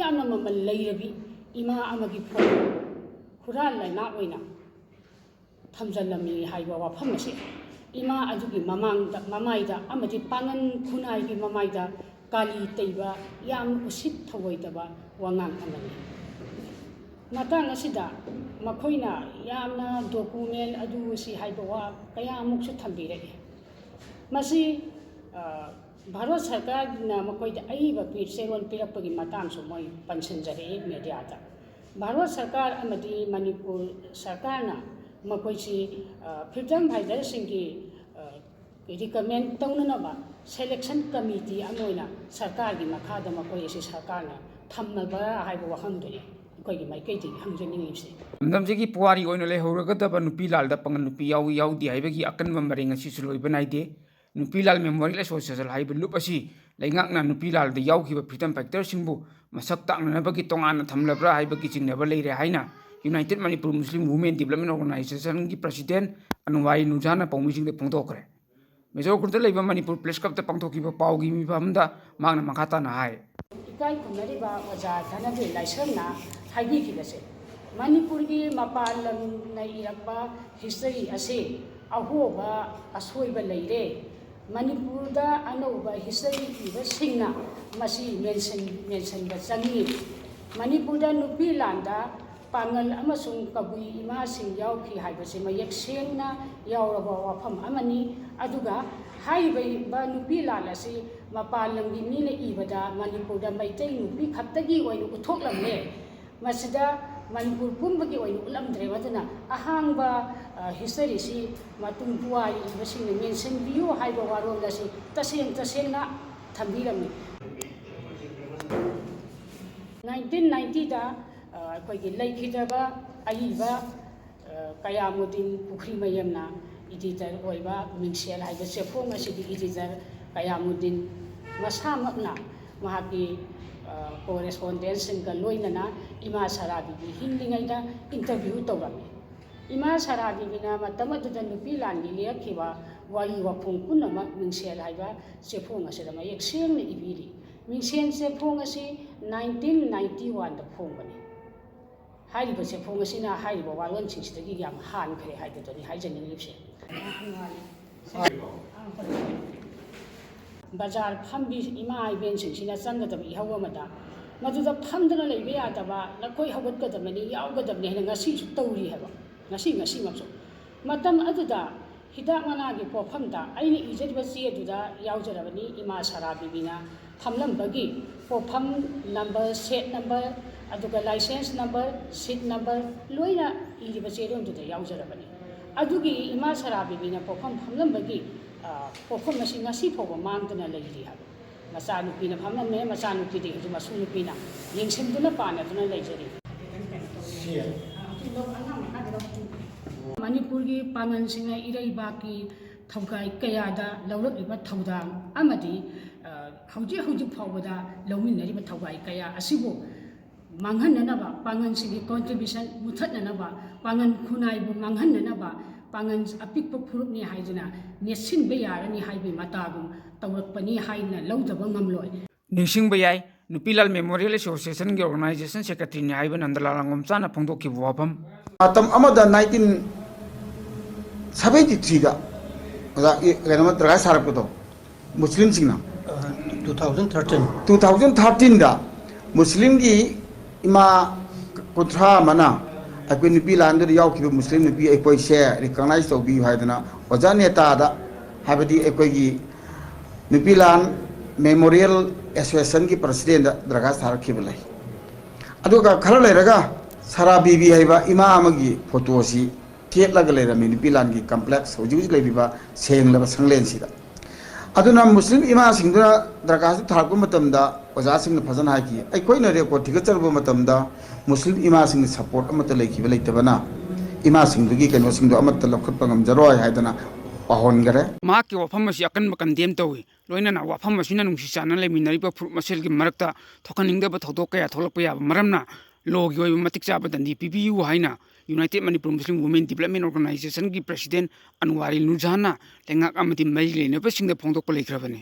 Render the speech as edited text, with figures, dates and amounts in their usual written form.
यामना ममल लेरबी इमा अमगी फोटो हुराल लाइना ओइना थमजलमी हाइबा वाफम असे इमा अजुगी ममाइदा अमदी पांगन खुनाइगी ममाइदा काली तैबा याम उसित थवैदबा वांगांग अमनी matang asida makoina yamna document adu si haibawa kaya amuk su thambire masi Bharat Sarkar na makoida aiba pi seron pirakpagi matang so moi pansanjare media ta Bharat Sarkar amadi Manipur Sarkar na makoisi freedom fighter singi recommend taunana ba selection committee amoina sarkar gi makhada makoi si sarkar na thamnaba haiba wahamdoi Namjagi puari oino le horagada nupi lal da pangan nupi yau di haibagi akan membaring si suloi banaide nupi lal memorial association haiba lup asi laingak na nupi lal da yau kiba freedom fighter singbu masak tak na bagi tongan thamlabra haibagi jingnaba leire haina United Manipur Muslim Women Development Organization gi president Anwari Nurjana Paumijing de pongtokre Mejo kurta leiba Manipur Place Cup ta pangthokiba paugi mi famda magna makata na hai Ikai kumariba oja thanade laisana haibi kibase Manipur gi mapalam na irakba history ase ahoba asoiba leire Manipur da anoba history iba singna masi mention ba changi Manipur da nupi landa pangal amasung kabui ima sing yaw ki haibase mayak sengna yawraba wafam amani aduga haibai ba nupi lalasi mapalam gi mine ibada Manipur da maitai nupi khattagi oinu uthoklamne masida Manipur pumbagi oinu ulamdre madana ahangba history si matung buai ibasing mention biu haiba warom dasi taseng na thambiramni 1990 da akoigi leikidaba aiba kayamudin pukri mayamna editor oiba mingsel haiba sefong asidi editor kayamudin masamakna mahaki correspondence singka loinana ima sarabi bi hinlingaida interview tawrami ima sarabi bina matamadu nupi langi lekhiba wari wapung kunama mingsel haiba sefong asida ma ekseng ni ibiri mingsel sefong asi 1991 da phongbani haiba sefong asina haiba walon chingsdagi yam han khre haidani haijaning lipse Bazar Pambi Ima Benson, she has sung at the Hawamada. Mother Pamdana Leviataba, Lakoi Hawakadamani, Yagadam, and a sea story have. Nasing a simapso. Madam Aduda, Hidamanagi for Pamda, I easy to see to the Yaujavani, Ima Sarabibina, Pamlam Bagi, for Pam number, set number, Aduga license number, seat number, Loina, Ilibaserium to the Yaujavani. Adugi, Ima Sarabibina, for Pamlam Bagi. Pokok masih ngasih pokok mangtena lagi dia. Masa nupina pamna me masa nupide itu masu nupina. Yang senduna pana tu na lagi jadi. Manipur gi pangan singa irai baki thaukai kaya da lauruk iba thaudang amadi hauji phawada laumin nari ba thaukai kaya asibo manghan na ba pangan singi contribution muthat na ba pangan khunai bu manghan na ba pangan apik puruk ni haijana nesin be yarani haibi matagum tawrakpani haina lawdaba ngamloi Nising bayai Nupilal Memorial Association gi organization secretary ni haiba nandalangom chana phongdokki wapam atam amada 1973 da oda renama traga sarapto muslim singna 2013 da muslim gi ima kutra mana akoi nupi landu yaw ki muslim nupi ekoi share recognize to bi haidana oja neta da habadi ekoi gi nupi lan memorial association ki president draga sar ki belai aduga khala leraga sara bibi haiba ima amagi photo si tet laga lerami nupi lan ki complex hoji leibiba seng laba sanglen sida aduna muslim ima singduna draga su tharku matamda oja sing na phajana ha ki ekoi na record thigacherba matamda Muslim ima sing support amata leiki belai tabana ima sing dugi keno sing do amata lokhat pangam jaroi haidana pahon gare ma ki wafam asi akan bakam dem tawi loina na wafam asi na nungsi chana le minari ba fruit masel gi marakta thokaning da ba thodok kaya tholak pa ya maramna logi oi matik cha ba dandi PPU haina United Manipur Muslim Women Development Organization gi president Anwari Nurjana lengak amati mai le ne ba sing da phongdok pa leikrabani